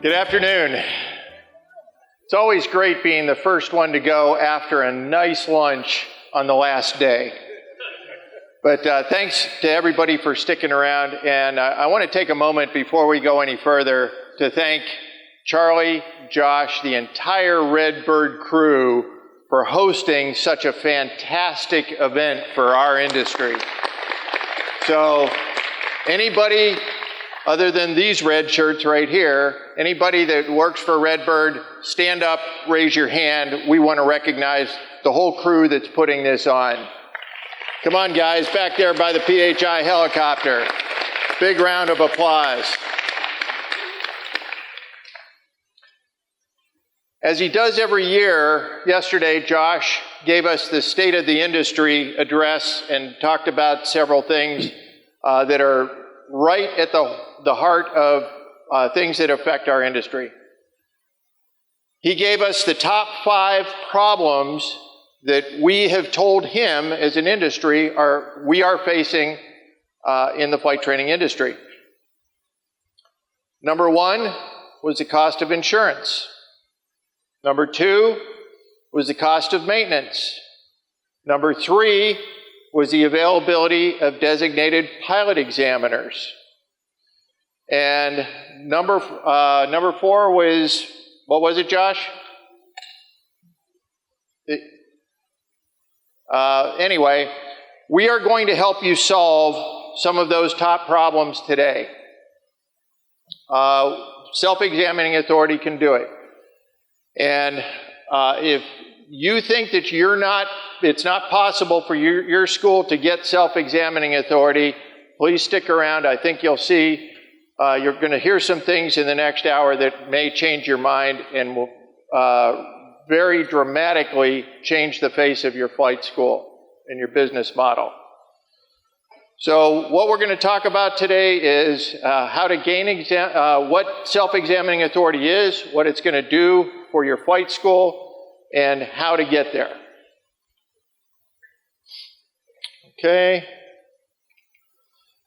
Good afternoon. It's always great being the first one to go after a nice lunch on the last day. But thanks to everybody for sticking around. And I want to take a moment before we go any further to thank Charlie, Josh, the entire Redbird crew for hosting such a fantastic event for our industry. So anybody other than these red shirts right here, anybody that works for Redbird, stand up, raise your hand. We want to recognize the whole crew that's putting this on. Come on, guys, back there by the PHI helicopter. Big round of applause. As he does every year, yesterday Josh gave us the State of the Industry address and talked about several things that are right at the heart of things that affect our industry. He gave us the top 5 problems that we have told him as an industry we are facing in the flight training industry. Number 1 was the cost of insurance. Number 2 was the cost of maintenance. Number 3 was the availability of designated pilot examiners. And number 4 was, what was it, Josh? Anyway, we are going to help you solve some of those top problems today. Self-examining authority can do it. And if you think that it's not possible for your school to get self-examining authority, please stick around. I think you'll see, you're going to hear some things in the next hour that may change your mind and will very dramatically change the face of your flight school and your business model. So what we're going to talk about today is how to gain what self-examining authority is, what it's going to do for your flight school, and how to get there. Okay.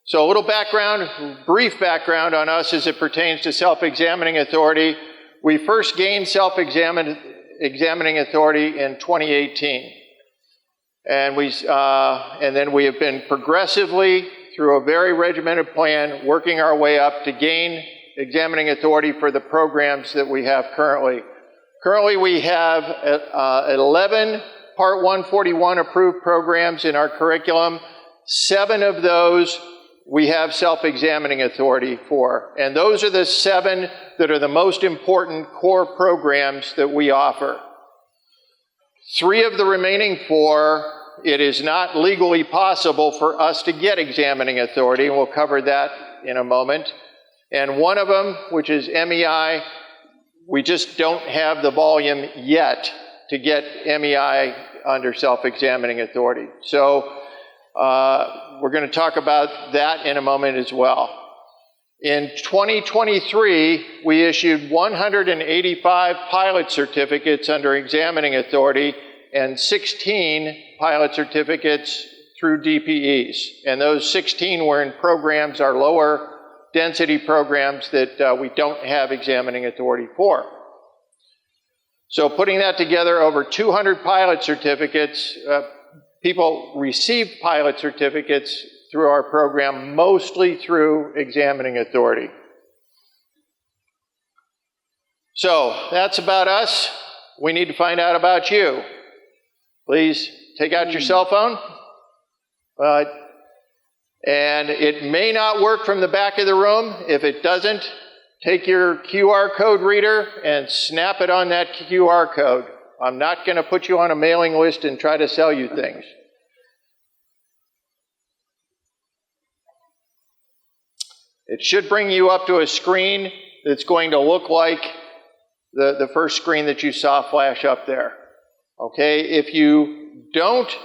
So a little background, brief background on us as it pertains to self-examining authority. We first gained self-examining authority in 2018. And then we have been progressively, through a very regimented plan, working our way up to gain examining authority for the programs that we have currently. Currently, we have 11 Part 141 approved programs in our curriculum. 7 of those we have self-examining authority for. And those are the 7 that are the most important core programs that we offer. 3 of the remaining 4, it is not legally possible for us to get examining authority, and we'll cover that in a moment. And one of them, which is MEI, we just don't have the volume yet to get MEI under self-examining authority. So we're going to talk about that in a moment as well. In 2023, we issued 185 pilot certificates under examining authority and 16 pilot certificates through DPEs. And those 16 were in programs, our lower density programs that we don't have examining authority for. So putting that together, over 200 pilot certificates, people received pilot certificates through our program, mostly through examining authority. So that's about us. We need to find out about you. Please take out your cell phone. And it may not work from the back of the room. If it doesn't, take your QR code reader and snap it on that QR code. I'm not going to put you on a mailing list and try to sell you things. It should bring you up to a screen that's going to look like the first screen that you saw flash up there. Okay, if you don't,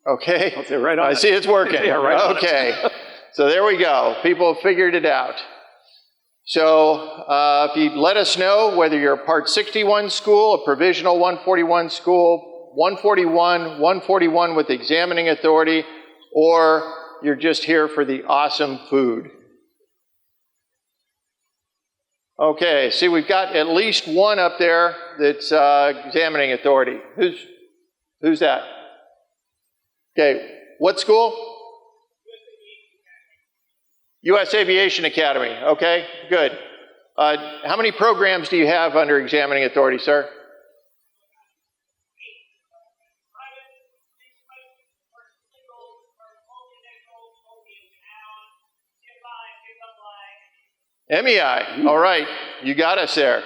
okay, right on I see it's working. Yeah, right okay, so there we go. People have figured it out. So if you let us know whether you're a Part 61 school, a Provisional 141 school, 141 with examining authority, or you're just here for the awesome food. Okay, see, we've got at least one up there that's examining authority. Who's that? Okay, what school? U.S. Aviation Academy. Okay, good. How many programs do you have under examining authority, sir? MEI. All right, you got us there.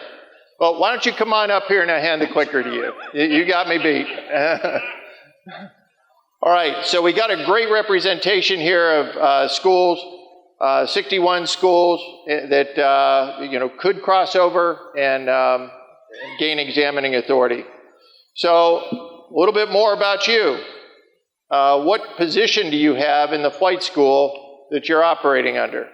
Well, why don't you come on up here and I hand the clicker to you. You got me beat. All right, so we got a great representation here of schools, 61 schools that could cross over and gain examining authority. So a little bit more about you. What position do you have in the flight school that you're operating under?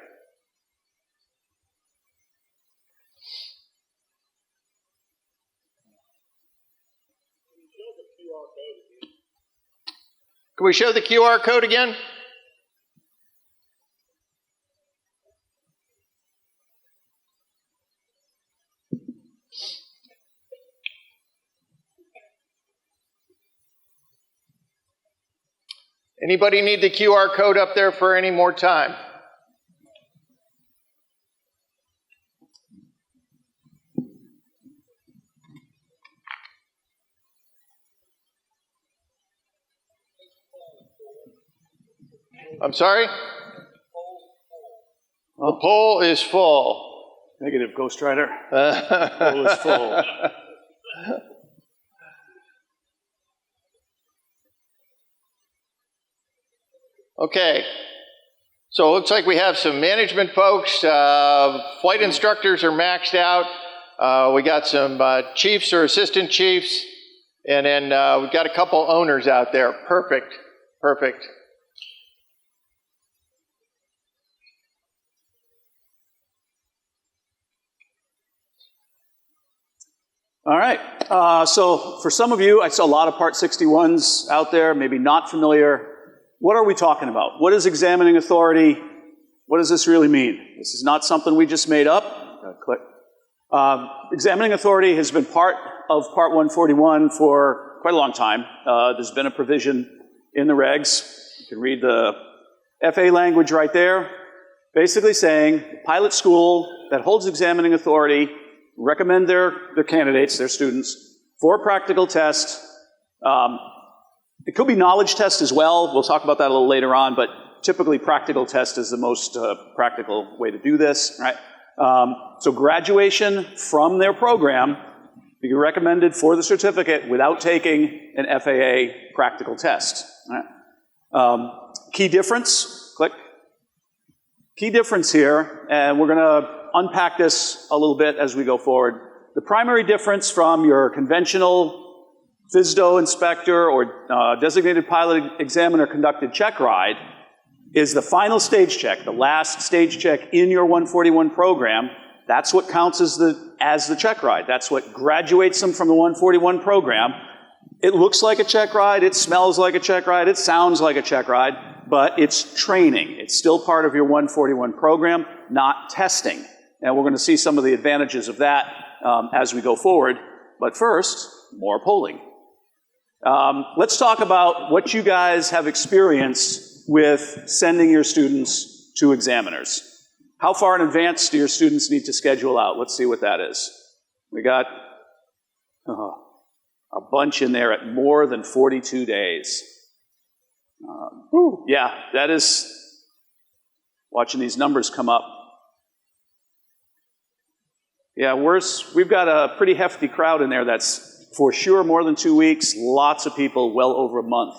Can we show the QR code again? Anybody need the QR code up there for any more time? I'm sorry? The poll is full. Negative, Ghost Rider. Poll is full. Okay. So it looks like we have some management folks. Flight instructors are maxed out. We got some chiefs or assistant chiefs. And then we've got a couple owners out there. Perfect. Perfect. All right, so for some of you, I saw a lot of Part 61s out there, maybe not familiar. What are we talking about? What is examining authority? What does this really mean? This is not something we just made up. Click. Examining authority has been part of Part 141 for quite a long time. There's been a provision in the regs. You can read the FAA language right there, basically saying pilot school that holds examining authority recommend their candidates, their students, for a practical test. It could be knowledge test as well. We'll talk about that a little later on, but typically practical test is the most practical way to do this, right? So graduation from their program be recommended for the certificate without taking an FAA practical test. Right? Key difference, click. Key difference here, and we're going to unpack this a little bit as we go forward. The primary difference from your conventional FSDO inspector or designated pilot examiner conducted check ride is the final stage check, the last stage check in your 141 program. That's what counts as the check ride. That's what graduates them from the 141 program. It looks like a check ride, it smells like a check ride, it sounds like a check ride, but it's training. It's still part of your 141 program, not testing. And we're going to see some of the advantages of that as we go forward. But first, more polling. Let's talk about what you guys have experienced with sending your students to examiners. How far in advance do your students need to schedule out? Let's see what that is. We got a bunch in there at more than 42 days. Yeah, that is, watching these numbers come up. Yeah, we've got a pretty hefty crowd in there that's for sure more than 2 weeks. Lots of people, well over a month,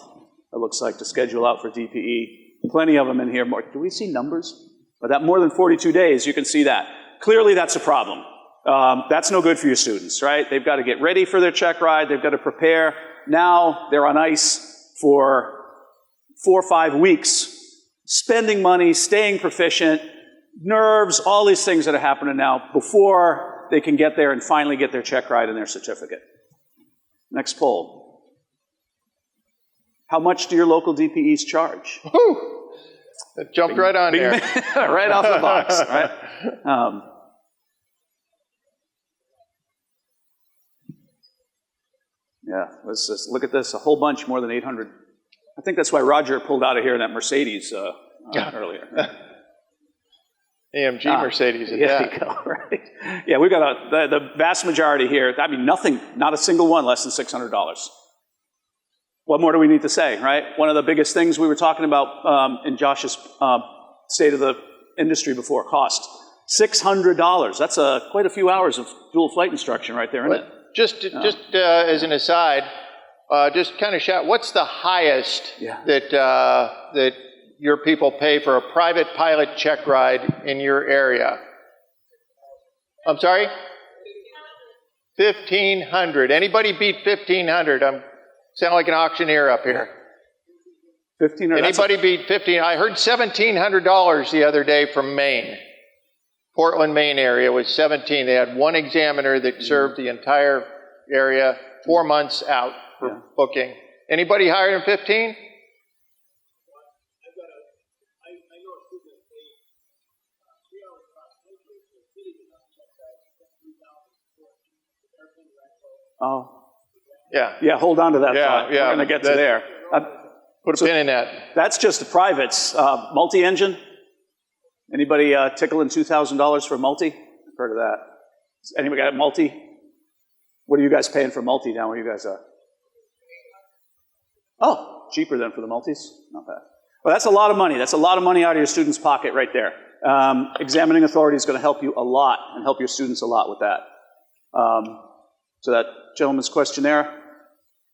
it looks like, to schedule out for DPE. Plenty of them in here. Do we see numbers? But that more than 42 days, you can see that. Clearly, that's a problem. That's no good for your students, right? They've got to get ready for their check ride. They've got to prepare. Now they're on ice for 4 or 5 weeks, spending money, staying proficient, nerves, all these things that are happening now before they can get there and finally get their check ride and their certificate. Next poll. How much do your local DPEs charge? Woo! That jumped right on there. Right off the box, right? Yeah, let's just look at this, a whole bunch more than 800. I think that's why Roger pulled out of here in that Mercedes earlier. AMG Mercedes at yeah, that. There you go, right. Yeah, we've got the vast majority here. I mean, nothing, not a single one less than $600. What more do we need to say, right? One of the biggest things we were talking about in Josh's state of the industry before, cost. $600. That's quite a few hours of dual flight instruction right there, isn't it? Just as an aside, just kind of shout, what's the highest that your people pay for a private pilot check ride in your area? I'm sorry? 1,500. Anybody beat 1,500? I sound like an auctioneer up here. 1,500. Anybody beat 15? I heard $1,700 the other day from Maine. Portland, Maine area was 17. They had one examiner that served the entire area 4 months out for booking. Anybody higher than 15? Oh. Yeah. Yeah, hold on to that Yeah, thought. yeah. We're going to get to there. Put a pin in that. That's just the privates. Multi-engine? Anybody tickling $2,000 for a multi? I've heard of that. Anybody got a multi? What are you guys paying for multi down where you guys are? Oh, cheaper than for the multis? Not bad. Well, that's a lot of money. That's a lot of money out of your student's pocket right there. Examining authority is going to help you a lot and help your students a lot with that. So that gentleman's question there,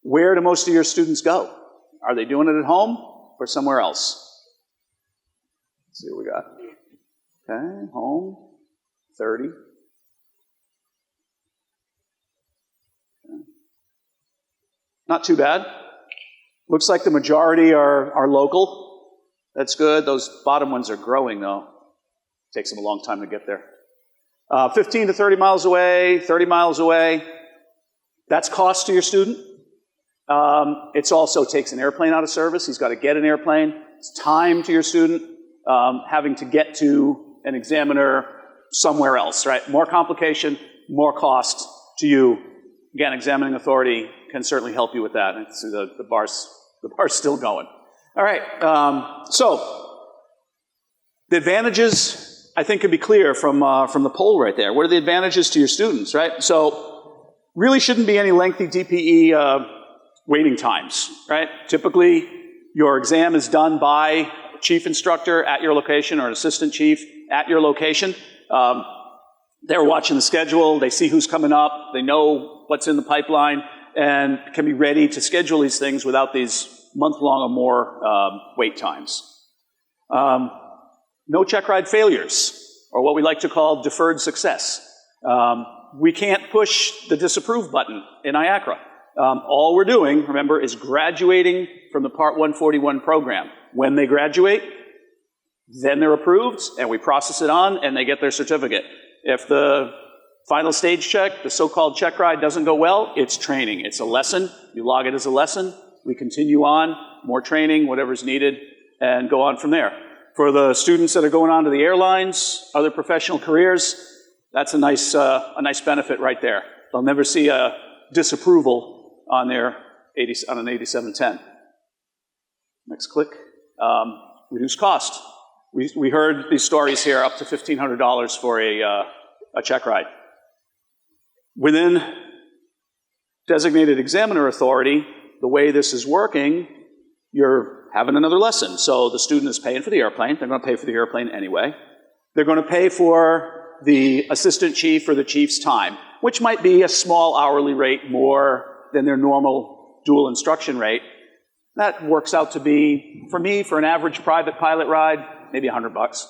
where do most of your students go? Are they doing it at home or somewhere else? Let's see what we got. Okay, home, 30. Okay. Not too bad. Looks like the majority are local. That's good. Those bottom ones are growing, though. Takes them a long time to get there. 15 to 30 miles away, 30 miles away. That's cost to your student. It also takes an airplane out of service. He's got to get an airplane. It's time to your student having to get to an examiner somewhere else, right? More complication, more cost to you. Again, examining authority can certainly help you with that. And see the bar's still going. All right, so the advantages, I think, could be clear from the poll right there. What are the advantages to your students, right? So really shouldn't be any lengthy DPE waiting times, right? Typically, your exam is done by a chief instructor at your location or an assistant chief at your location. They're watching the schedule, they see who's coming up, they know what's in the pipeline, and can be ready to schedule these things without these month-long or more wait times. No check ride failures, or what we like to call deferred success. We can't push the disapprove button in IACRA. All we're doing, remember, is graduating from the Part 141 program. When they graduate, then they're approved, and we process it on, and they get their certificate. If the final stage check, the so-called check ride, doesn't go well, it's training. It's a lesson. You log it as a lesson. We continue on, more training, whatever's needed, and go on from there. For the students that are going on to the airlines, other professional careers, that's a nice benefit right there. They'll never see a disapproval on an 8710. Next click. Reduce cost. We heard these stories here, up to $1,500 for a check ride. Within designated examiner authority, the way this is working, you're having another lesson. So the student is paying for the airplane. They're going to pay for the airplane anyway. They're going to pay for the assistant chief or the chief's time, which might be a small hourly rate more than their normal dual instruction rate. That works out to be, for me, for an average private pilot ride, maybe $100.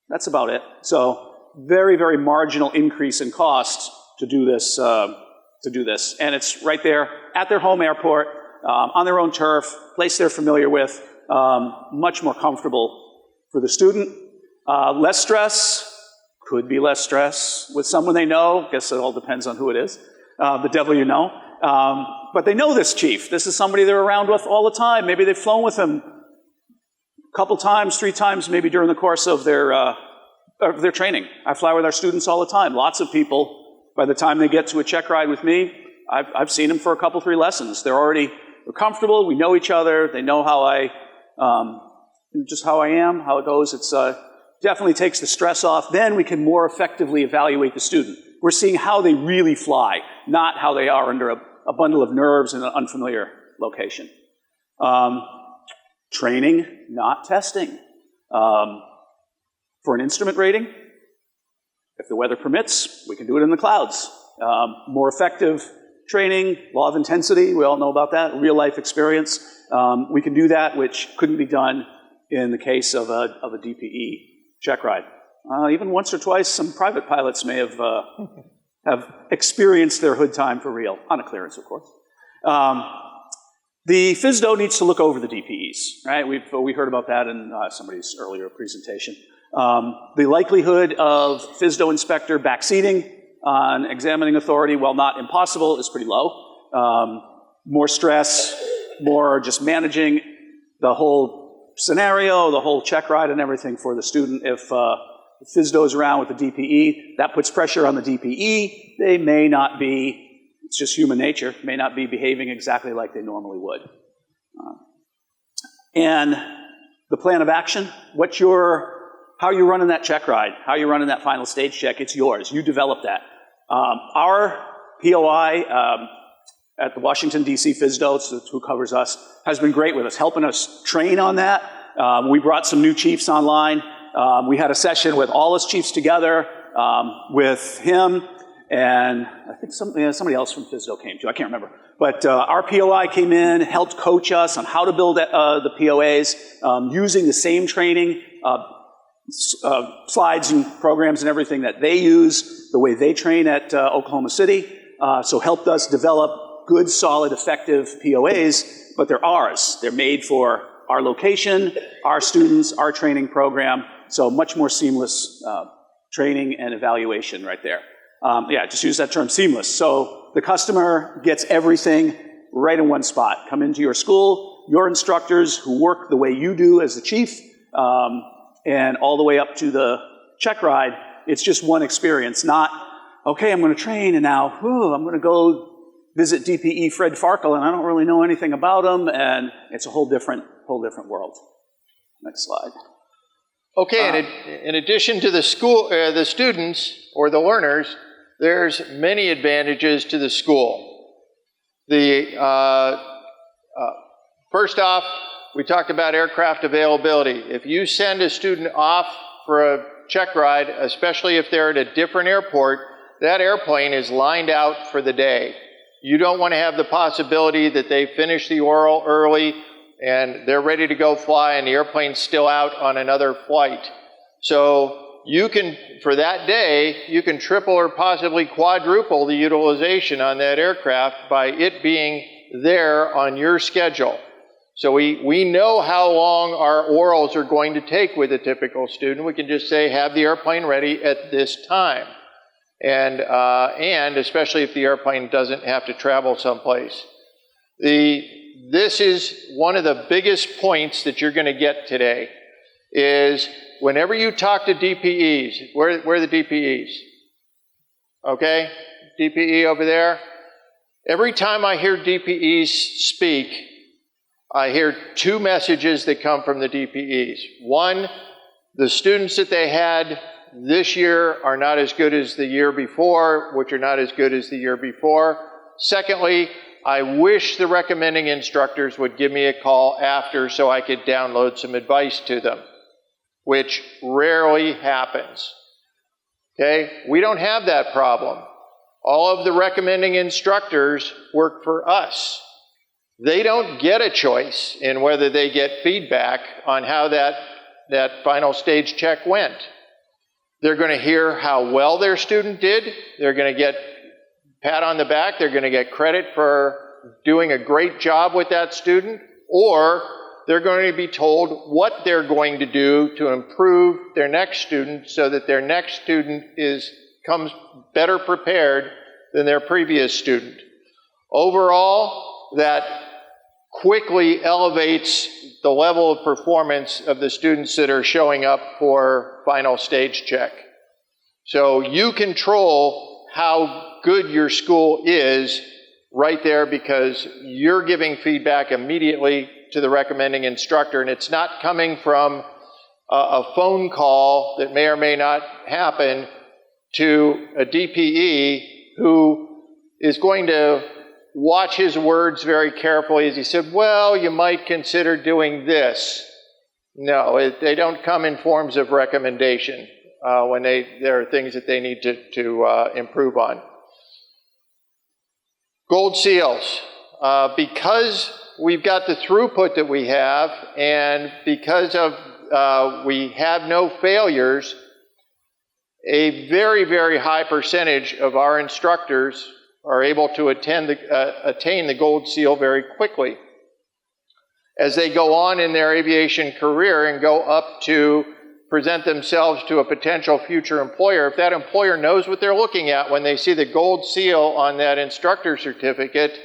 That's about it. So very, very marginal increase in cost to do this. And it's right there at their home airport, on their own turf, place they're familiar with, much more comfortable for the student. Less stress, could be less stress with someone they know. Guess it all depends on who it is, the devil you know. But they know this chief. This is somebody they're around with all the time. Maybe they've flown with him a couple times, 3 times, maybe during the course of their training. I fly with our students all the time. Lots of people, by the time they get to a check ride with me, I've seen them for a couple, 3 lessons. They're comfortable, we know each other, they know just how I am, how it goes. It's definitely takes the stress off. Then we can more effectively evaluate the student. We're seeing how they really fly, not how they are under a bundle of nerves in an unfamiliar location. Training, not testing. For an instrument rating, if the weather permits, we can do it in the clouds. More effective training, law of intensity, we all know about that, real life experience. We can do that, which couldn't be done in the case of a DPE check ride. Even once or twice, some private pilots may have experienced their hood time for real, on a clearance, of course. The FSDO needs to look over the DPEs, right? We heard about that in somebody's earlier presentation. The likelihood of FSDO inspector backseating on examining authority, while not impossible, is pretty low. More stress, more just managing the whole scenario, the whole check ride and everything for the student. If FSDO is around with the DPE, that puts pressure on the DPE. They may not be, it's just human nature, may not be behaving exactly like they normally would. And the plan of action, how you're running that check ride, how you're running that final stage check, it's yours. You develop that. Our POI at the Washington, D.C. FSDO, that's who covers us, has been great with us, helping us train on that. We brought some new chiefs online. We had a session with all us chiefs together, with him, and I think somebody else from FSDO came too, I can't remember. But our POI came in, helped coach us on how to build the POAs, using the same training, slides and programs and everything that they use, the way they train at Oklahoma City. So helped us develop good, solid, effective POAs, but they're ours. They're made for our location, our students, our training program, so much more seamless training and evaluation right there. Just use that term, seamless. So the customer gets everything right in one spot. Come into your school, your instructors who work the way you do as the chief, and all the way up to the check ride. It's just one experience, not, okay, I'm going to train and now, I'm going to go visit DPE Fred Farkle and I don't really know anything about him, and it's a whole different world. Next slide. Okay, in addition to the students or the learners, there's many advantages to the school. First off, we talked about aircraft availability. If you send a student off for a check ride, especially if they're at a different airport, that airplane is lined out for the day. You don't want to have the possibility that they finish the oral early and they're ready to go fly and the airplane's still out on another flight. So you can, for that day, you can triple or possibly quadruple the utilization on that aircraft by it being there on your schedule. So we know how long our orals are going to take with a typical student. We can just say, have the airplane ready at this time. And especially if the airplane doesn't have to travel someplace. This is one of the biggest points that you're going to get today, is whenever you talk to DPEs, where are the DPEs? Okay, DPE over there. Every time I hear DPEs speak, I hear 2 messages that come from the DPEs. One, the students that they had this year are not as good as the year before, which are not as good as the year before. Secondly, I wish the recommending instructors would give me a call after so I could download some advice to them, which rarely happens. Okay, we don't have that problem. All of the recommending instructors work for us. They don't get a choice in whether they get feedback on how that final stage check went. They're going to hear how well their student did. They're going to get pat on the back. They're going to get credit for doing a great job with that student. Or they're going to be told what they're going to do to improve their next student so that their next student comes better prepared than their previous student. Overall, that quickly elevates the level of performance of the students that are showing up for final stage check. So you control how good your school is right there because you're giving feedback immediately to the recommending instructor, and it's not coming from a phone call that may or may not happen to a DPE who is going to watch his words very carefully as he said, well, you might consider doing this. No, they don't come in forms of recommendation when there are things that they need to improve on. Gold seals. Because we've got the throughput that we have, and because of we have no failures, a very, very high percentage of our instructors are able to attain the gold seal very quickly. As they go on in their aviation career and go up to present themselves to a potential future employer, if that employer knows what they're looking at when they see the gold seal on that instructor certificate,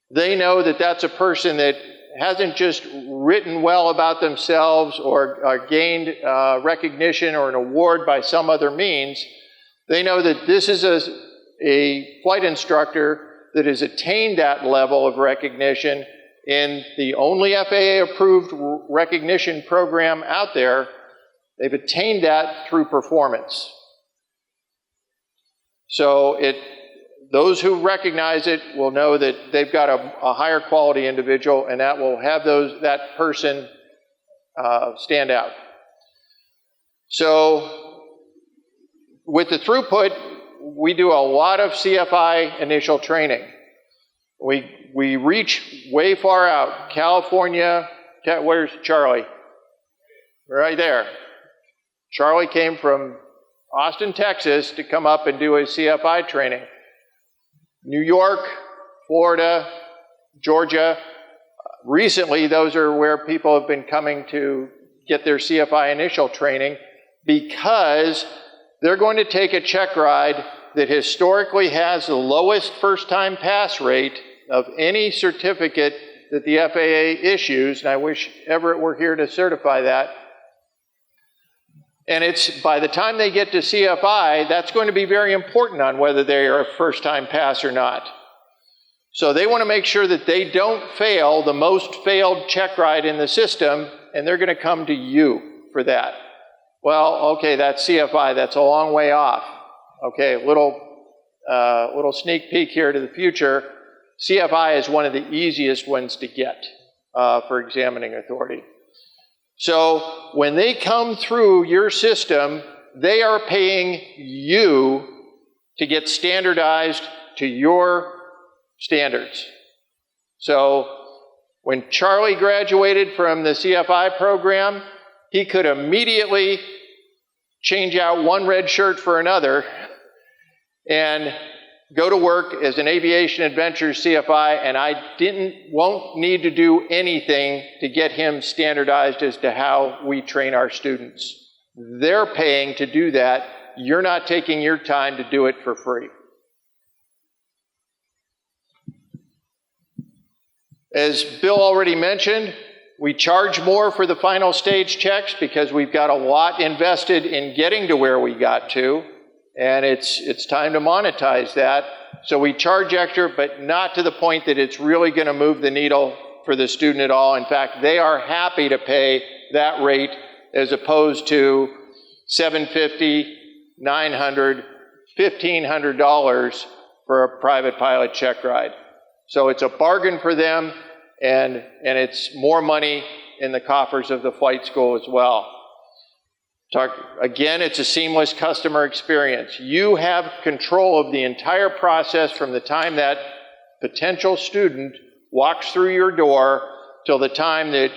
they know that that's a person that hasn't just written well about themselves or gained recognition or an award by some other means. They know that this is a flight instructor that has attained that level of recognition in the only FAA-approved recognition program out there. They've attained that through performance. So those who recognize it will know that they've got a higher quality individual, and that will have that person stand out. So with the throughput, we do a lot of CFI initial training. We reach way far out. California, where's Charlie? Right there. Charlie came from Austin, Texas to come up and do his CFI training. New York, Florida, Georgia. Recently, those are where people have been coming to get their CFI initial training because they're going to take a check ride that historically has the lowest first-time pass rate of any certificate that the FAA issues, and I wish Everett were here to certify that. And it's by the time they get to CFI, that's going to be very important on whether they are a first-time pass or not. So they want to make sure that they don't fail the most failed check ride in the system, and they're going to come to you for that. Well, okay, that's CFI. That's a long way off. Okay, little sneak peek here to the future. CFI is one of the easiest ones to get for examining authority. So when they come through your system, they are paying you to get standardized to your standards. So when Charlie graduated from the CFI program, he could immediately change out one red shirt for another and go to work as an Aviation Adventures CFI, and I won't need to do anything to get him standardized as to how we train our students. They're paying to do that. You're not taking your time to do it for free. As Bill already mentioned, we charge more for the final stage checks because we've got a lot invested in getting to where we got to. And it's time to monetize that. So we charge extra, but not to the point that it's really going to move the needle for the student at all. In fact, they are happy to pay that rate as opposed to $750, $900, $1,500 for a private pilot check ride. So it's a bargain for them, and it's more money in the coffers of the flight school as well. Again, it's a seamless customer experience. You have control of the entire process from the time that potential student walks through your door till the time that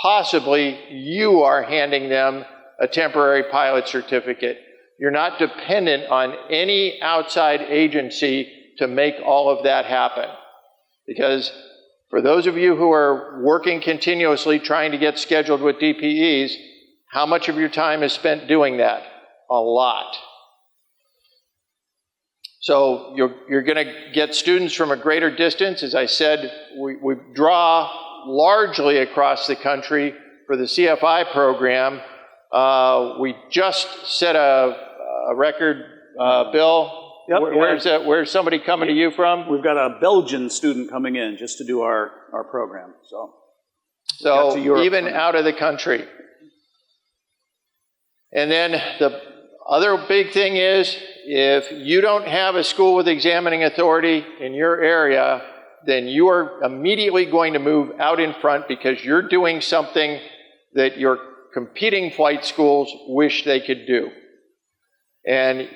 possibly you are handing them a temporary pilot certificate. You're not dependent on any outside agency to make all of that happen. Because for those of you who are working continuously trying to get scheduled with DPEs, how much of your time is spent doing that? A lot. So you're going to get students from a greater distance. As I said, we draw largely across the country for the CFI program. We just set a record, Bill, Yep. Where's somebody coming to you from? We've got a Belgian student coming in just to do our program. So even out of the country. And then the other big thing is, if you don't have a school with examining authority in your area, then you are immediately going to move out in front because you're doing something that your competing flight schools wish they could do. And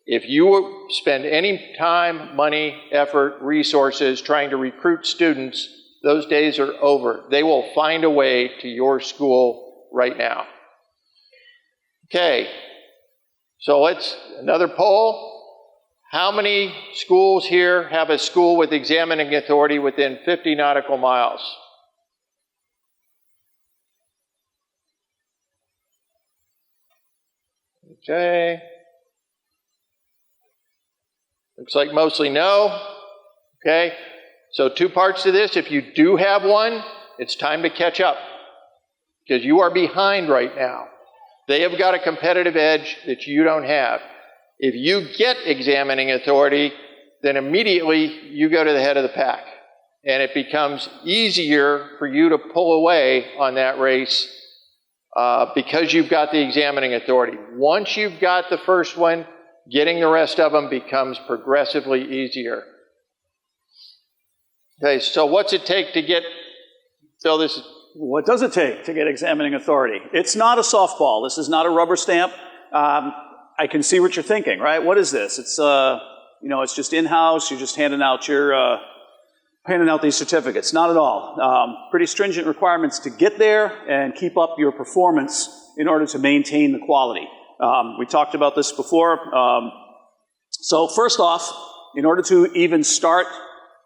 if you spend any time, money, effort, resources trying to recruit students, those days are over. They will find a way to your school right now. Okay, so another poll. How many schools here have a school with examining authority within 50 nautical miles? Okay. Looks like mostly no. Okay. So 2 parts to this. If you do have one, it's time to catch up because you are behind right now. They have got a competitive edge that you don't have. If you get examining authority, then immediately you go to the head of the pack. And it becomes easier for you to pull away on that race because you've got the examining authority. Once you've got the first one, getting the rest of them becomes progressively easier. Okay, so what's it take to get, Phil, this? What does it take to get examining authority? It's not a softball. This is not a rubber stamp. I can see what you're thinking, right? What is this? It's it's just in-house. You're just handing out these certificates. Not at all. Pretty stringent requirements to get there and keep up your performance in order to maintain the quality. We talked about this before. So first off, in order to even start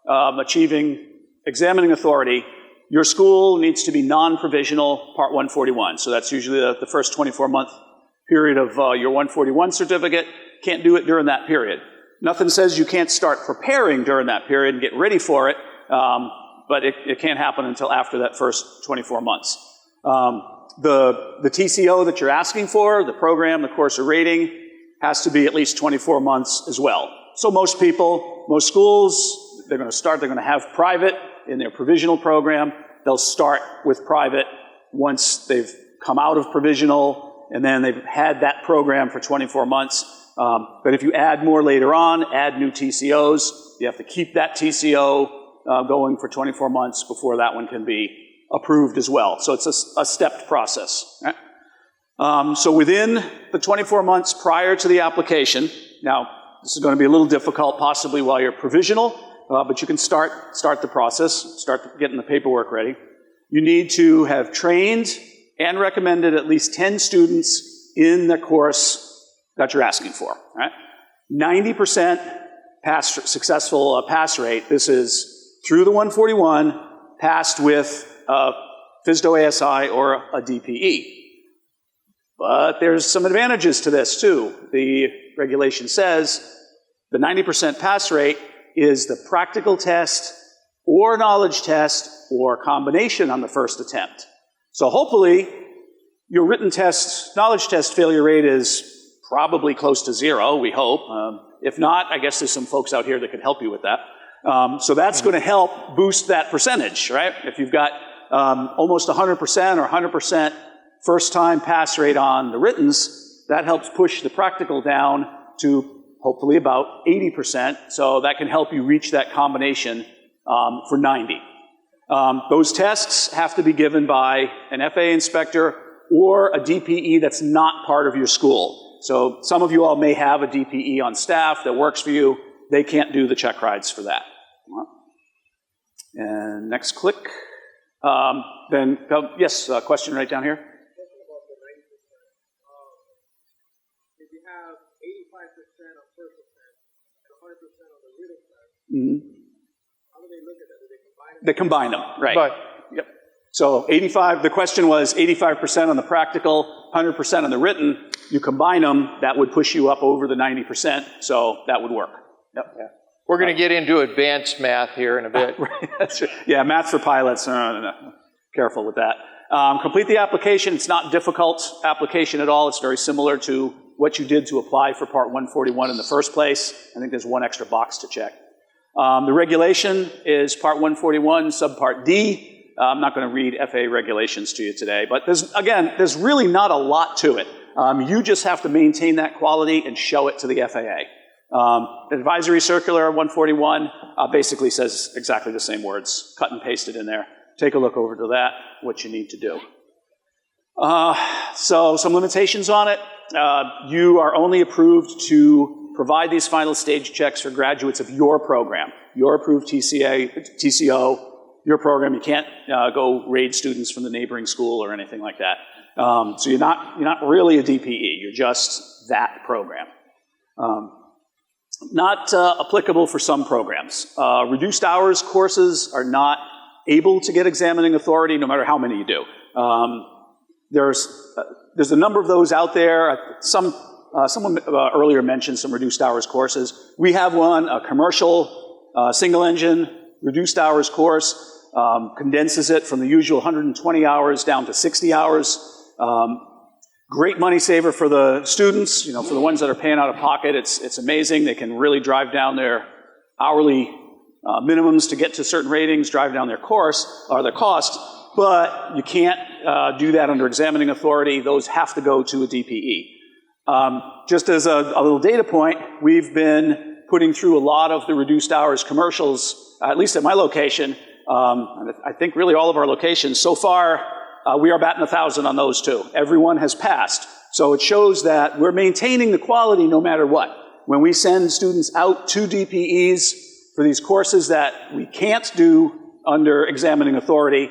achieving examining authority, your school needs to be non-provisional Part 141. So that's usually the first 24-month period of your 141 certificate. Can't do it during that period. Nothing says you can't start preparing during that period and get ready for it, but it can't happen until after that first 24 months. The TCO that you're asking for, the program, the course or rating, has to be at least 24 months as well. So most schools, they're going to have private in their provisional program. They'll start with private once they've come out of provisional, and then they've had that program for 24 months. But if you add more later on, add new TCOs, you have to keep that TCO going for 24 months before that one can be approved as well. So it's a stepped process. Right? So within the 24 months prior to the application, now this is going to be a little difficult possibly while you're provisional, but you can start the process, start getting the paperwork ready. You need to have trained and recommended at least 10 students in the course that you're asking for. Right? 90% successful pass rate. This is through the 141, passed with a FSDO ASI or a DPE. But there's some advantages to this too. The regulation says the 90% pass rate is the practical test or knowledge test or combination on the first attempt. So hopefully your written test, knowledge test failure rate is probably close to 0, we hope. If not, I guess there's some folks out here that could help you with that. So that's going to help boost that percentage, right? If you've got almost 100% or 100% first-time pass rate on the writtens, that helps push the practical down to hopefully about 80%. So that can help you reach that combination for 90. Those tests have to be given by an FAA inspector or a DPE that's not part of your school. So some of you all may have a DPE on staff that works for you. They can't do the check rides for that. And next click. Yes, question right down here. If you have 85% on first attempt and 100% on the written test, how do they look at that? Do they combine them? They combine them, right. But, yep. So the question was 85% on the practical, 100% on the written. You combine them, that would push you up over the 90%, so that would work. Yep. yeah. We're going to get into advanced math here in a bit. Right. That's right. Yeah, math for pilots. No. Careful with that. Complete the application. It's not difficult application at all. It's very similar to what you did to apply for Part 141 in the first place. I think there's one extra box to check. The regulation is Part 141, Subpart D. I'm not going to read FAA regulations to you today, but there's really not a lot to it. You just have to maintain that quality and show it to the FAA. The advisory circular 141 basically says exactly the same words, cut and pasted in there. Take a look over to that, what you need to do. So some limitations on it. You are only approved to provide these final stage checks for graduates of your program, your approved TCO, your program. You can't go raid students from the neighboring school or anything like that. So you're not really a DPE. You're just that program. Not applicable for some programs. Reduced hours courses are not able to get examining authority no matter how many you do. There's a number of those out there. Someone earlier mentioned some reduced hours courses. We have one, a commercial single engine reduced hours course, condenses it from the usual 120 hours down to 60 hours. Great money saver for the students, for the ones that are paying out of pocket. It's amazing. They can really drive down their hourly minimums to get to certain ratings, drive down their course or their cost, but you can't do that under examining authority. Those have to go to a DPE. Just as a little data point, we've been putting through a lot of the reduced hours commercials, at least at my location. I think really all of our locations. So far, we are batting 1,000 on those too. Everyone has passed. So it shows that we're maintaining the quality no matter what. When we send students out to DPEs for these courses that we can't do under examining authority,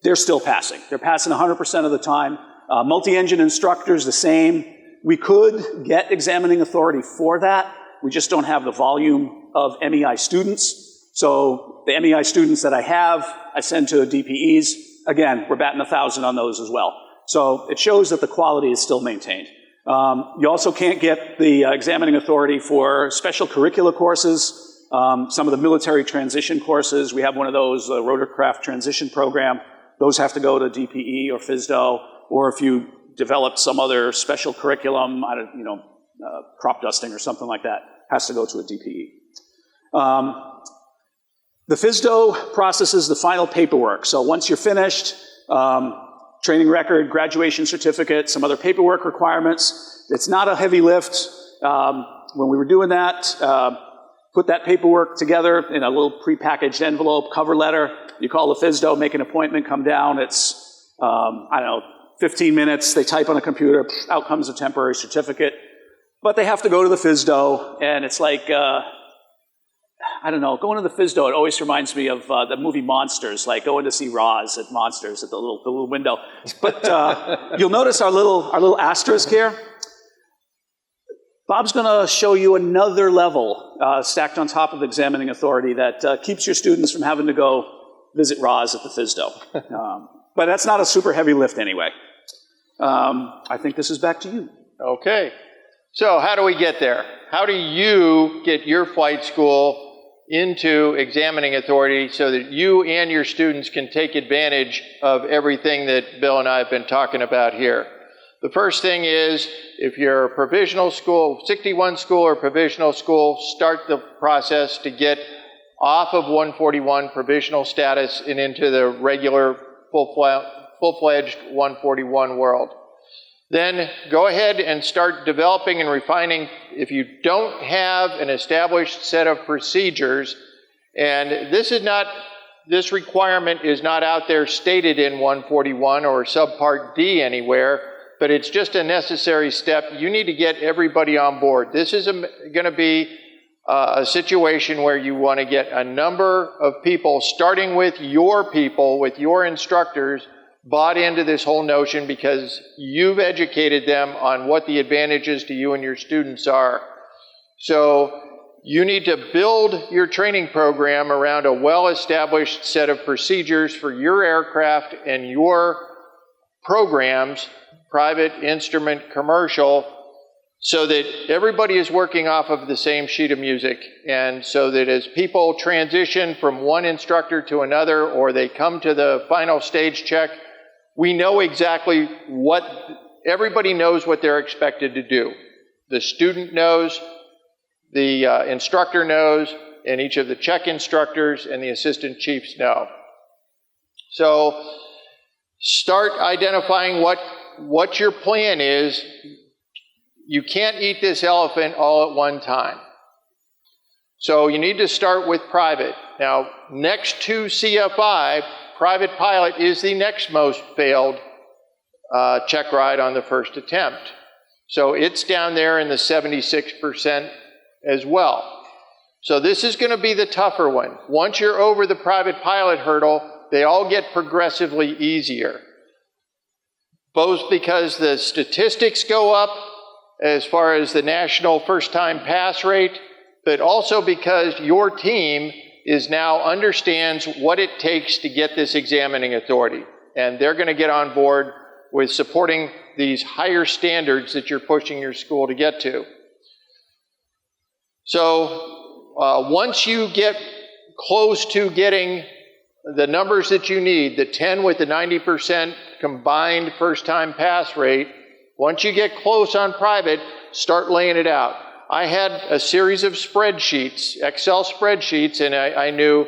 they're still passing. They're passing 100% of the time. Multi-engine instructors, the same. We could get examining authority for that. We just don't have the volume of MEI students. So the MEI students that I have, I send to DPEs. Again, we're batting 1,000 on those as well. So it shows that the quality is still maintained. You also can't get the examining authority for special curricula courses, some of the military transition courses. We have one of those, the rotorcraft transition program. Those have to go to DPE or FSDO, or if you develop some other special curriculum, crop dusting or something like that, has to go to a DPE. The FSDO processes the final paperwork. So once you're finished, training record, graduation certificate, some other paperwork requirements. It's not a heavy lift. When we were doing that, put that paperwork together in a little prepackaged envelope, cover letter. You call the FSDO, make an appointment, come down. It's, 15 minutes. They type on a computer, out comes a temporary certificate. But they have to go to the FSDO, and it's like, going to the FSDO, it always reminds me of the movie Monsters, like going to see Roz at Monsters at the little window. But you'll notice our little asterisk here. Bob's going to show you another level stacked on top of examining authority that keeps your students from having to go visit Roz at the FSDO. But that's not a super heavy lift anyway. I think this is back to you. Okay. So how do we get there? How do you get your flight school into examining authority so that you and your students can take advantage of everything that Bill and I have been talking about here? The first thing is, if you're a provisional school, 61 school or provisional school, start the process to get off of 141 provisional status and into the regular full-fledged 141 world. Then go ahead and start developing and refining. If you don't have an established set of procedures, and this requirement is not out there stated in 141 or Subpart D anywhere, but it's just a necessary step. You need to get everybody on board. This is going to be a situation where you want to get a number of people, starting with your people, with your instructors, bought into this whole notion because you've educated them on what the advantages to you and your students are. So you need to build your training program around a well-established set of procedures for your aircraft and your programs, private, instrument, commercial, so that everybody is working off of the same sheet of music, and so that as people transition from one instructor to another, or they come to the final stage check, we know exactly everybody knows what they're expected to do. The student knows, the instructor knows, and each of the check instructors and the assistant chiefs know. So start identifying what your plan is. You can't eat this elephant all at one time. So you need to start with private. Now, next to CFI, private pilot is the next most failed check ride on the first attempt. So it's down there in the 76% as well. So this is going to be the tougher one. Once you're over the private pilot hurdle, they all get progressively easier. Both because the statistics go up as far as the national first-time pass rate, but also because your team now understands what it takes to get this examining authority. And they're going to get on board with supporting these higher standards that you're pushing your school to get to. So once you get close to getting the numbers that you need, the 10 with the 90% combined first-time pass rate, once you get close on private, start laying it out. I had a series of spreadsheets, Excel spreadsheets, and I knew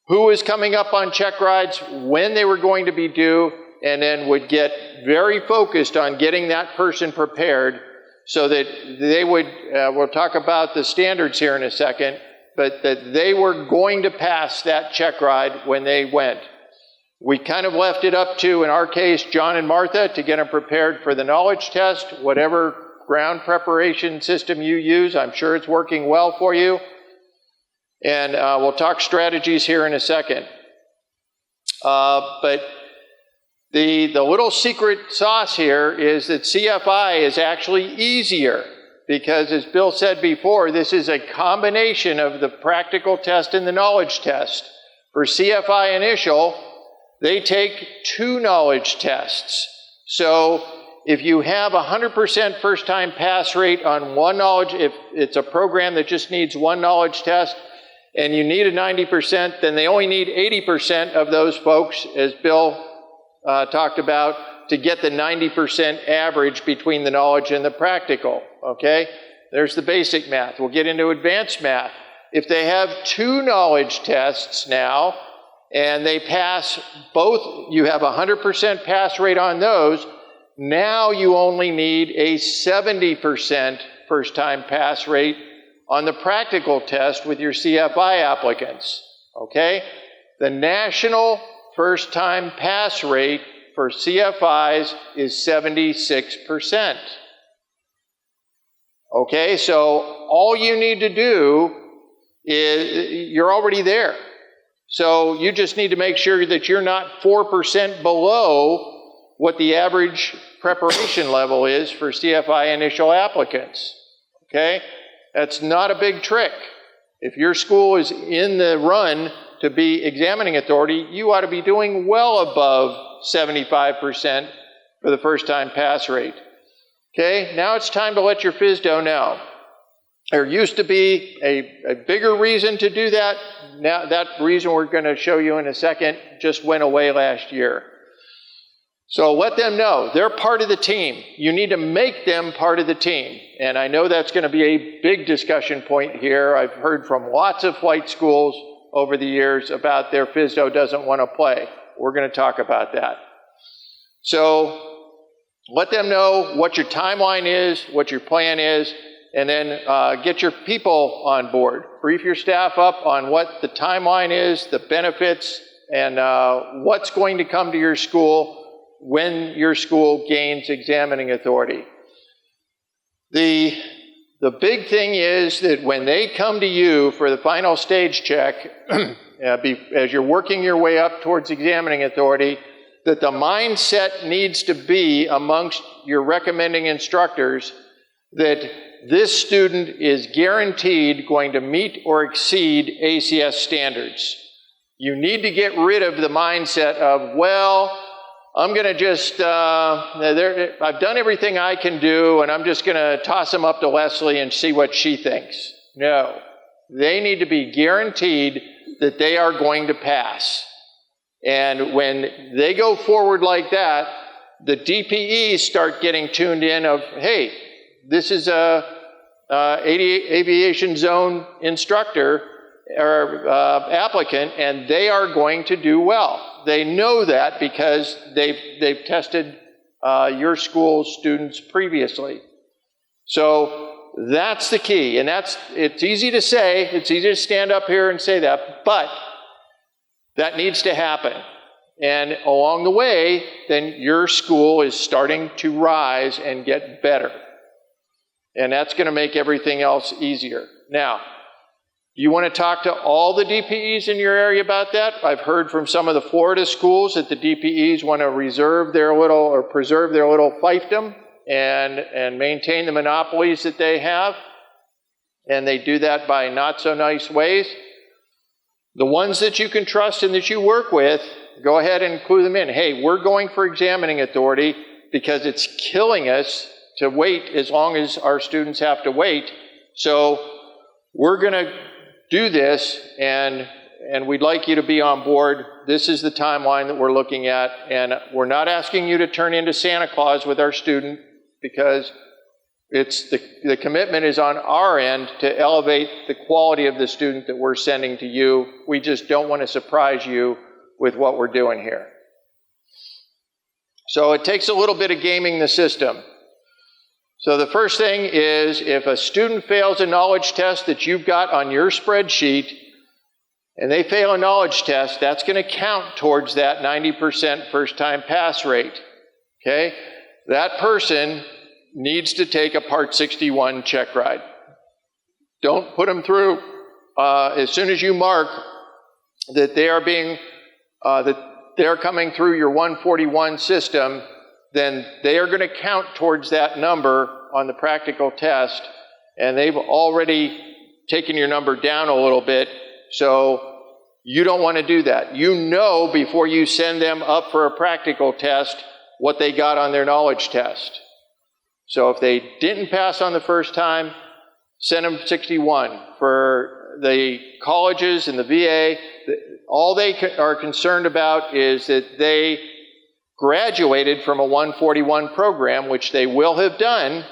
who was coming up on check rides, when they were going to be due, and then would get very focused on getting that person prepared so that they would, we'll talk about the standards here in a second, but that they were going to pass that check ride when they went. We kind of left it up to, in our case, John and Martha to get them prepared for the knowledge test, whatever ground preparation system you use. I'm sure it's working well for you. And we'll talk strategies here in a second. But the little secret sauce here is that CFI is actually easier because, as Bill said before, this is a combination of the practical test and the knowledge test. For CFI initial, they take 2 knowledge tests. So if you have 100% first-time pass rate on one knowledge, if it's a program that just needs one knowledge test, and you need a 90%, then they only need 80% of those folks, as Bill talked about, to get the 90% average between the knowledge and the practical, okay? There's the basic math. We'll get into advanced math. If they have 2 knowledge tests now, and they pass both, you have 100% pass rate on those, now you only need a 70% first-time pass rate on the practical test with your CFI applicants, okay? The national first-time pass rate for CFIs is 76%. Okay, so all you need to do is, you're already there. So you just need to make sure that you're not 4% below what the average preparation level is for CFI initial applicants, okay? That's not a big trick. If your school is in the run to be examining authority, you ought to be doing well above 75% for the first-time pass rate. Okay, now it's time to let your FSDO know. There used to be a bigger reason to do that. Now that reason we're going to show you in a second just went away last year. So let them know they're part of the team. You need to make them part of the team. And I know that's going to be a big discussion point here. I've heard from lots of flight schools over the years about their FSDO doesn't want to play. We're going to talk about that. So let them know what your timeline is, what your plan is, and then get your people on board. Brief your staff up on what the timeline is, the benefits, and what's going to come to your school when your school gains examining authority. The big thing is that when they come to you for the final stage check, as you're working your way up towards examining authority, that the mindset needs to be amongst your recommending instructors that this student is guaranteed going to meet or exceed ACS standards. You need to get rid of the mindset of, well, I'm going to just, I've done everything I can do, and I'm just going to toss them up to Leslie and see what she thinks. No. They need to be guaranteed that they are going to pass. And when they go forward like that, the DPEs start getting tuned in of, hey, this is a aviation zone instructor or applicant, and they are going to do well. They know that because they've tested your school's students previously. So that's the key, and it's easy to say, it's easy to stand up here and say that, but that needs to happen. And along the way, then your school is starting to rise and get better. And that's going to make everything else easier. Now, you want to talk to all the DPEs in your area about that? I've heard from some of the Florida schools that the DPEs want to preserve their little fiefdom and maintain the monopolies that they have. And they do that by not so nice ways. The ones that you can trust and that you work with, go ahead and clue them in. Hey, we're going for examining authority because it's killing us to wait as long as our students have to wait. So we're going to do this, and we'd like you to be on board. This is the timeline that we're looking at, and we're not asking you to turn into Santa Claus with our student, because it's the commitment is on our end to elevate the quality of the student that we're sending to you. We just don't want to surprise you with what we're doing here. So it takes a little bit of gaming the system. So the first thing is, if a student fails a knowledge test that you've got on your spreadsheet, and they fail a knowledge test, that's going to count towards that 90% first-time pass rate. Okay? That person needs to take a Part 61 check ride. Don't put them through. As soon as you mark that they are being, that they're coming through your 141 system, then they are going to count towards that number on the practical test, and they've already taken your number down a little bit, so you don't want to do that. You know before you send them up for a practical test what they got on their knowledge test. So if they didn't pass on the first time, send them 61. For the colleges and the VA, all they are concerned about is that they graduated from a 141 program, which they will have done,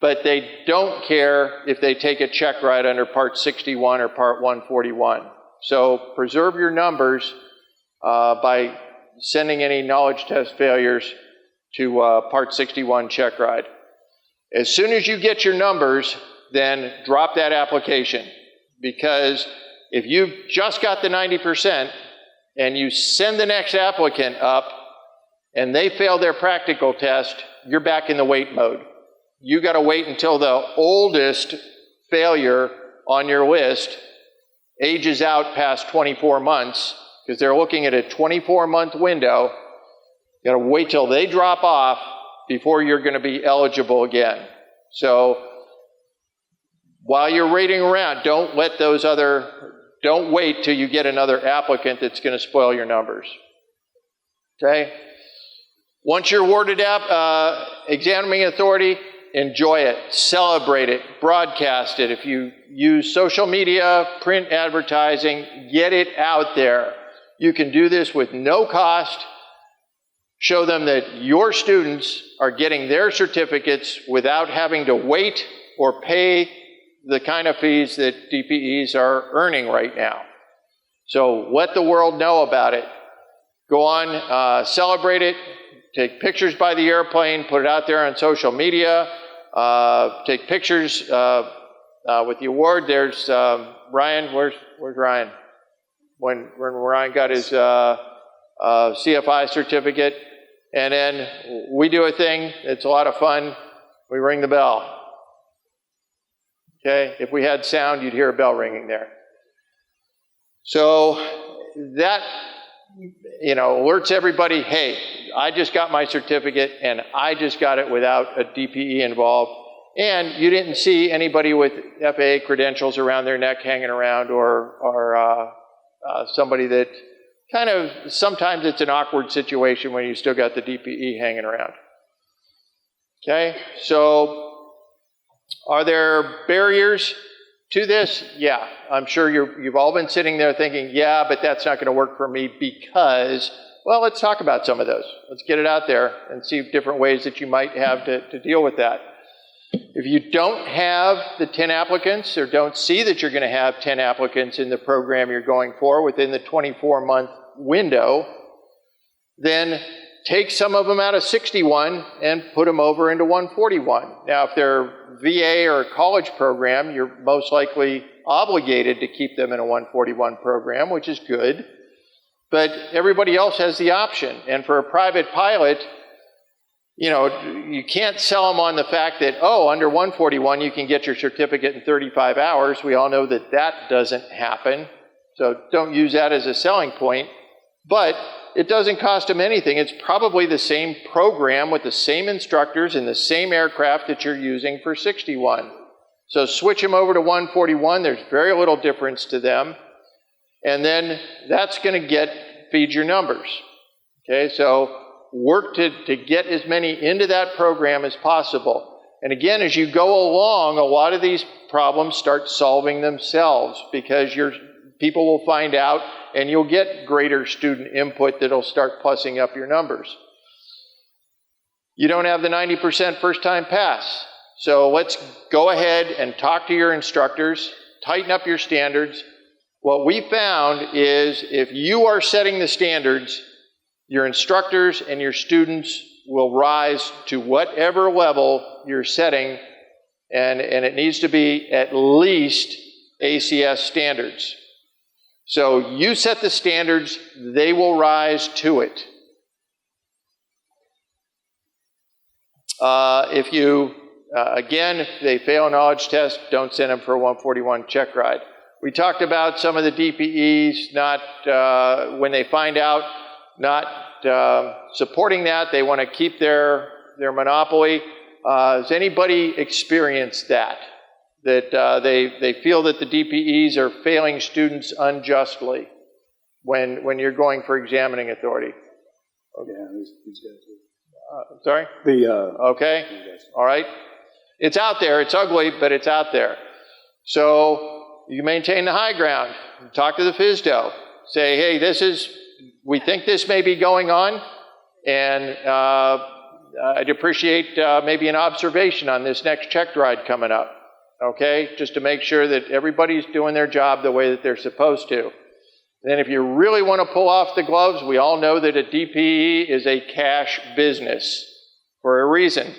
but they don't care if they take a check ride under Part 61 or Part 141. So preserve your numbers by sending any knowledge test failures to Part 61 check ride. As soon as you get your numbers, then drop that application, because if you've just got the 90% and you send the next applicant up and they fail their practical test, you're back in the wait mode. You got to wait until the oldest failure on your list ages out past 24 months, because they're looking at a 24-month window. You got to wait till they drop off before you're going to be eligible again. So while you're waiting around, don't wait till you get another applicant that's going to spoil your numbers. Okay? Once you're awarded examining authority, enjoy it, celebrate it, broadcast it. If you use social media, print advertising, get it out there. You can do this with no cost. Show them that your students are getting their certificates without having to wait or pay the kind of fees that DPEs are earning right now. So let the world know about it. Go on, celebrate it, take pictures by the airplane, put it out there on social media, take pictures with the award. There's Ryan. Where's Ryan? When Ryan got his CFI certificate. And then we do a thing, it's a lot of fun. We ring the bell. Okay, if we had sound, you'd hear a bell ringing there. So that, alerts everybody, hey, I just got my certificate and I just got it without a DPE involved. And you didn't see anybody with FAA credentials around their neck hanging around, or somebody that kind of, sometimes it's an awkward situation when you still got the DPE hanging around. Okay, so are there barriers to this? Yeah, I'm sure you've all been sitting there thinking, yeah, but that's not going to work for me because, well, let's talk about some of those. Let's get it out there and see different ways that you might have to deal with that. If you don't have the 10 applicants or don't see that you're going to have 10 applicants in the program you're going for within the 24-month window, then take some of them out of 61 and put them over into 141. Now, if they're VA or a college program, you're most likely obligated to keep them in a 141 program, which is good. But everybody else has the option. And for a private pilot, you know, you can't sell them on the fact that, oh, under 141 you can get your certificate in 35 hours. We all know that that doesn't happen. So don't use that as a selling point. But it doesn't cost them anything. It's probably the same program with the same instructors and the same aircraft that you're using for 61. So switch them over to 141. There's very little difference to them. And then that's going to feed your numbers. Okay, so work to get as many into that program as possible. And again, as you go along, a lot of these problems start solving themselves because people will find out and you'll get greater student input that'll start plussing up your numbers. You don't have the 90% first time pass. So let's go ahead and talk to your instructors, tighten up your standards. What we found is if you are setting the standards, your instructors and your students will rise to whatever level you're setting, and it needs to be at least ACS standards. So you set the standards, they will rise to it. Again, if they fail a knowledge test, don't send them for a 141 check ride. We talked about some of the DPEs when they find out not supporting that, they want to keep their monopoly. Has anybody experienced that? That they feel that the DPEs are failing students unjustly when you're going for examining authority? Okay. Yeah, these guys. Sorry? Okay. All right. It's out there. It's ugly, but it's out there. So you maintain the high ground. Talk to the FSDO. Say, hey, we think this may be going on, and I'd appreciate maybe an observation on this next check ride coming up. Okay? Just to make sure that everybody's doing their job the way that they're supposed to. Then if you really want to pull off the gloves, we all know that a DPE is a cash business for a reason.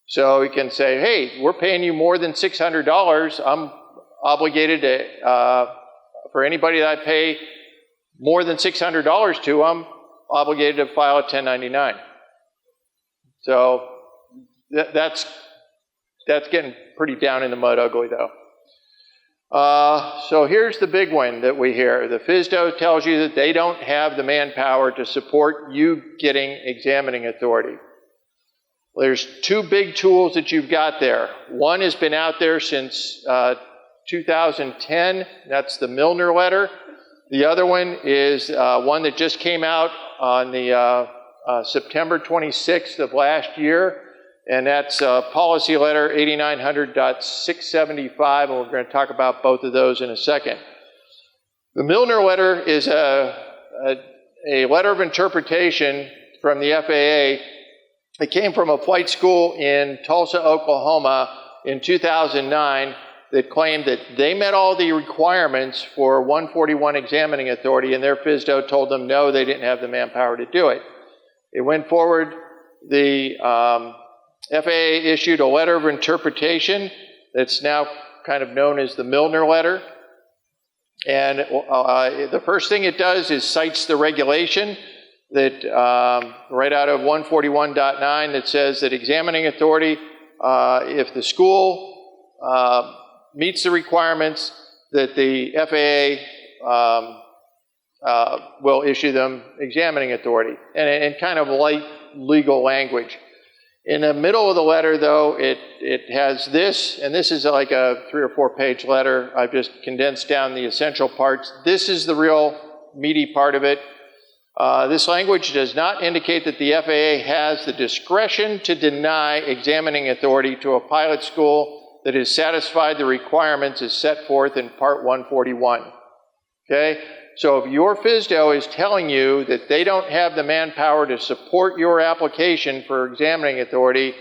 So you can say, hey, we're paying you more than $600. I'm obligated to, for anybody that I pay more than $600 to, I'm obligated to file a 1099. So that's getting pretty down in the mud ugly, though. So here's the big one that we hear. The FSDO tells you that they don't have the manpower to support you getting examining authority. Well, there's two big tools that you've got there. One has been out there since 2010. That's the Milner letter. The other one is one that just came out on the September 26th of last year. And that's policy letter 8900.675, and we're going to talk about both of those in a second. The Milner letter is a letter of interpretation from the FAA. It came from a flight school in Tulsa, Oklahoma in 2009 that claimed that they met all the requirements for 141 examining authority, and their FSDO told them no, they didn't have the manpower to do it. It went forward. The FAA issued a letter of interpretation that's now kind of known as the Milner letter. And the first thing it does is cites the regulation that right out of 141.9 that says that examining authority, if the school meets the requirements, that the FAA will issue them examining authority, and in kind of light legal language. In the middle of the letter, though, it has this, and this is like a 3 or 4 page letter. I've just condensed down the essential parts. This is the real meaty part of it. This language does not indicate that the FAA has the discretion to deny examining authority to a pilot school that has satisfied the requirements as set forth in Part 141. Okay? So if your FSDO is telling you that they don't have the manpower to support your application for examining authority,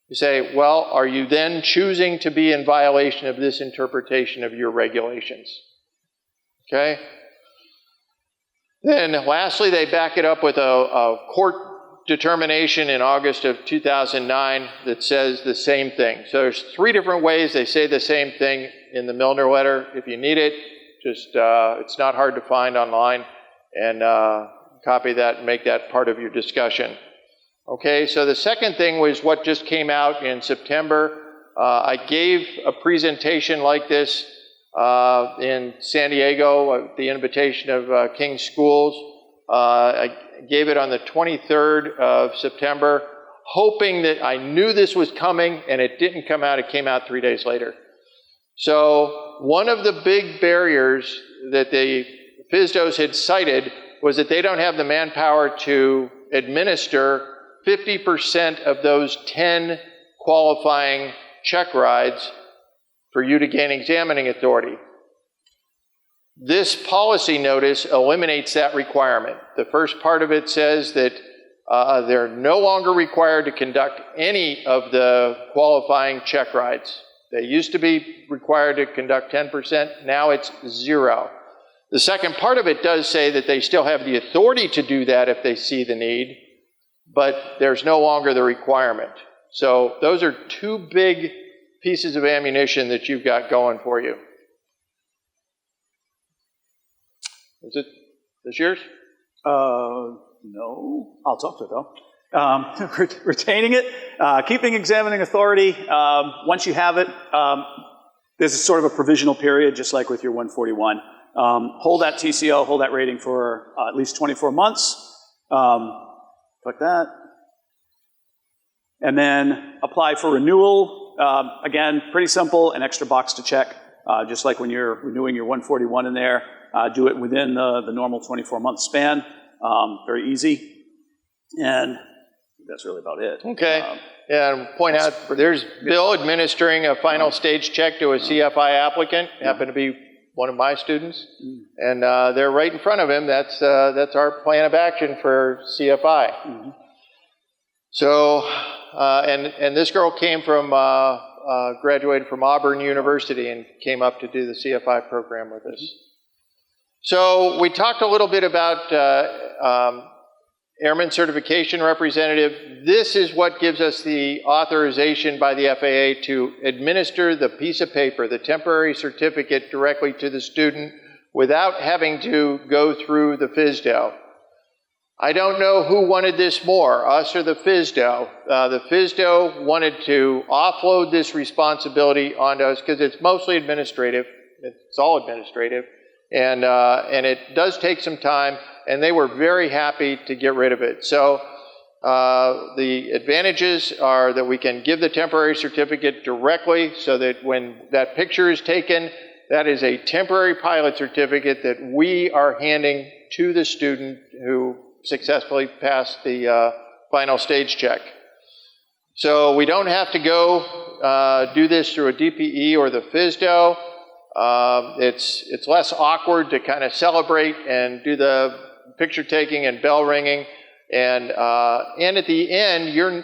You say, well, are you then choosing to be in violation of this interpretation of your regulations? Okay? Then lastly, they back it up with a court determination in August of 2009 that says the same thing. So there's 3 different ways they say the same thing in the Milner letter. If you need it, just it's not hard to find online, and copy that and make that part of your discussion. Okay, so the second thing was what just came out in September. I gave a presentation like this in San Diego at the invitation of King's Schools. I gave it on the 23rd of September, hoping that I knew this was coming, and it didn't come out. It came out 3 days later. So one of the big barriers that the FSDOs had cited was that they don't have the manpower to administer 50% of those 10 qualifying check rides for you to gain examining authority. This policy notice eliminates that requirement. The first part of it says that they're no longer required to conduct any of the qualifying check rides. They used to be required to conduct 10%, now it's 0. The second part of it does say that they still have the authority to do that if they see the need, but there's no longer the requirement. So those are 2 big pieces of ammunition that you've got going for you. Is this yours? No. I'll talk to it though. Retaining it, keeping examining authority. Once you have it, there's a sort of a provisional period, just like with your 141. Hold that TCO, hold that rating for at least 24 months. Click that. And then apply for renewal. Again, pretty simple, an extra box to check. Just like when you're renewing your 141 in there, do it within the normal 24-month span. Very easy. And that's really about it. Okay. And point out, there's Bill administering a final stage check to a CFI applicant. Happened to be one of my students. And they're right in front of him. That's our plan of action for CFI. Mm-hmm. So, and this girl came from, graduated from Auburn University and came up to do the CFI program with us. So we talked a little bit about Airman Certification Representative. This is what gives us the authorization by the FAA to administer the piece of paper, the temporary certificate, directly to the student without having to go through the FSDO. I don't know who wanted this more, us or the FSDO. The FSDO wanted to offload this responsibility onto us because it's mostly administrative. It's all administrative. And it does take some time, and they were very happy to get rid of it. So the advantages are that we can give the temporary certificate directly so that when that picture is taken, that is a temporary pilot certificate that we are handing to the student who successfully passed the final stage check. So we don't have to go do this through a DPE or the FSDO. It's less awkward to kind of celebrate and do the picture taking and bell ringing, and at the end, your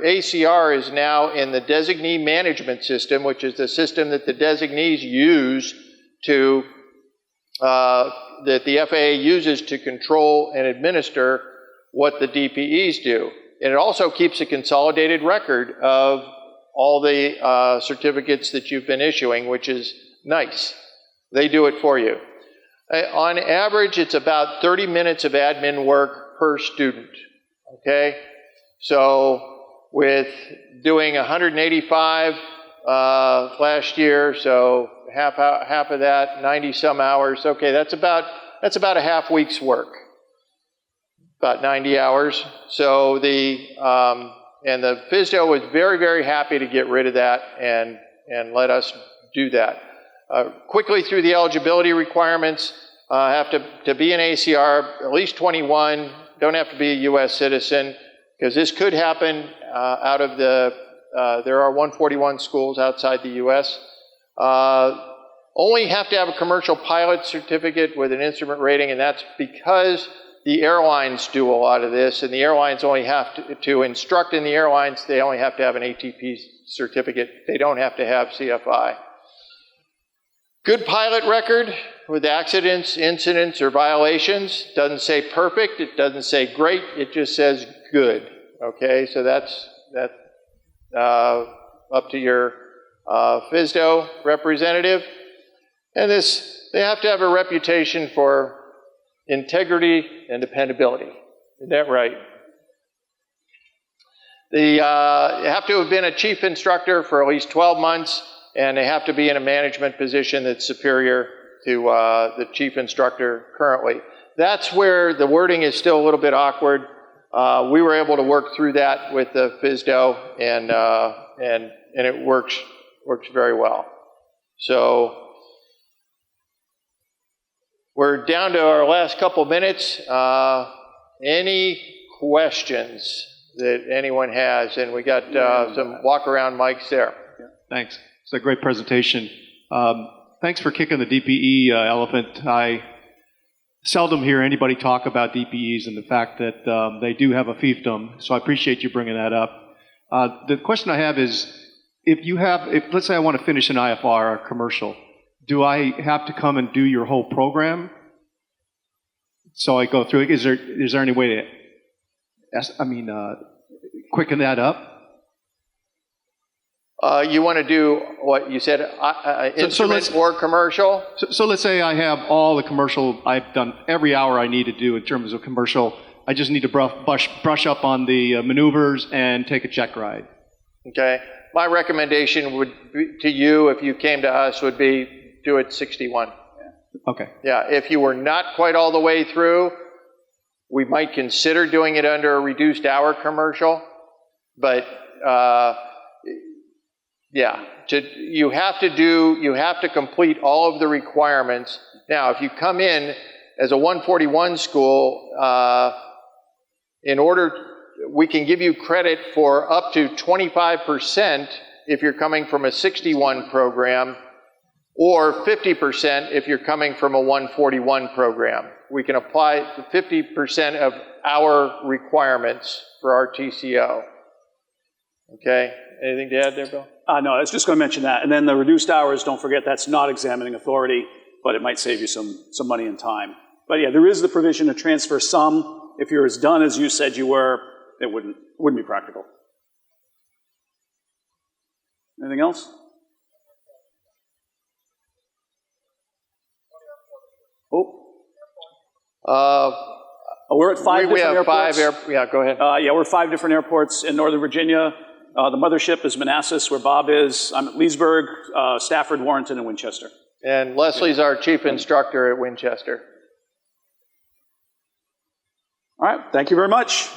ACR is now in the designee management system, which is the system that the designees use to that the FAA uses to control and administer what the DPEs do. And it also keeps a consolidated record of all the certificates that you've been issuing, which is nice. They do it for you. On average, it's about 30 minutes of admin work per student, okay? So with doing 185 last year, so half of that, 90 some hours, okay, that's about a half week's work, about 90 hours. So and the FSDO was very, very happy to get rid of that and let us do that. Quickly through the eligibility requirements, have to be an ACR, at least 21, don't have to be a U.S. citizen, because this could happen out of there are 141 schools outside the U.S. Only have to have a commercial pilot certificate with an instrument rating, and that's because the airlines do a lot of this, and the airlines only have to instruct in the airlines, they only have to have an ATP certificate. They don't have to have CFI. Good pilot record with accidents, incidents, or violations. Doesn't say perfect, it doesn't say great, it just says good. Okay, so that's up to your FSDO representative. And they have to have a reputation for integrity and dependability. Is that right? They have to have been a chief instructor for at least 12 months, and they have to be in a management position that's superior to the chief instructor currently. That's where the wording is still a little bit awkward. We were able to work through that with the FSDO, and it works very well. So we're down to our last couple minutes. Any questions that anyone has? And we got some walk-around mics there. Thanks. It's a great presentation. Thanks for kicking the DPE elephant. I seldom hear anybody talk about DPEs and the fact that they do have a fiefdom, so I appreciate you bringing that up. The question I have is, if let's say I want to finish an IFR or commercial, do I have to come and do your whole program? So I go through it. Is there any way to, quicken that up? You want to do what you said, instrument or commercial? So let's say I have all the commercial, I've done every hour I need to do in terms of commercial. I just need to brush up on the maneuvers and take a check ride. Okay. My recommendation would be, to you, if you came to us, would be do it 61. Okay. Yeah, if you were not quite all the way through, we might consider doing it under a reduced hour commercial, but yeah, you have to complete all of the requirements. Now, if you come in as a 141 school, we can give you credit for up to 25% if you're coming from a 61 program, or 50% if you're coming from a 141 program. We can apply 50% of our requirements for our TCO. Okay, anything to add there, Bill? No, I was just going to mention that. And then the reduced hours, don't forget, that's not examining authority, but it might save you some money and time. But yeah, there is the provision to transfer some. If you're as done as you said you were, it wouldn't be practical. Anything else? We're at five different airports. Yeah, go ahead. We're at 5 different airports in Northern Virginia. The mothership is Manassas, where Bob is. I'm at Leesburg, Stafford, Warrenton, and Winchester. And Leslie's our chief instructor at Winchester. All right, thank you very much.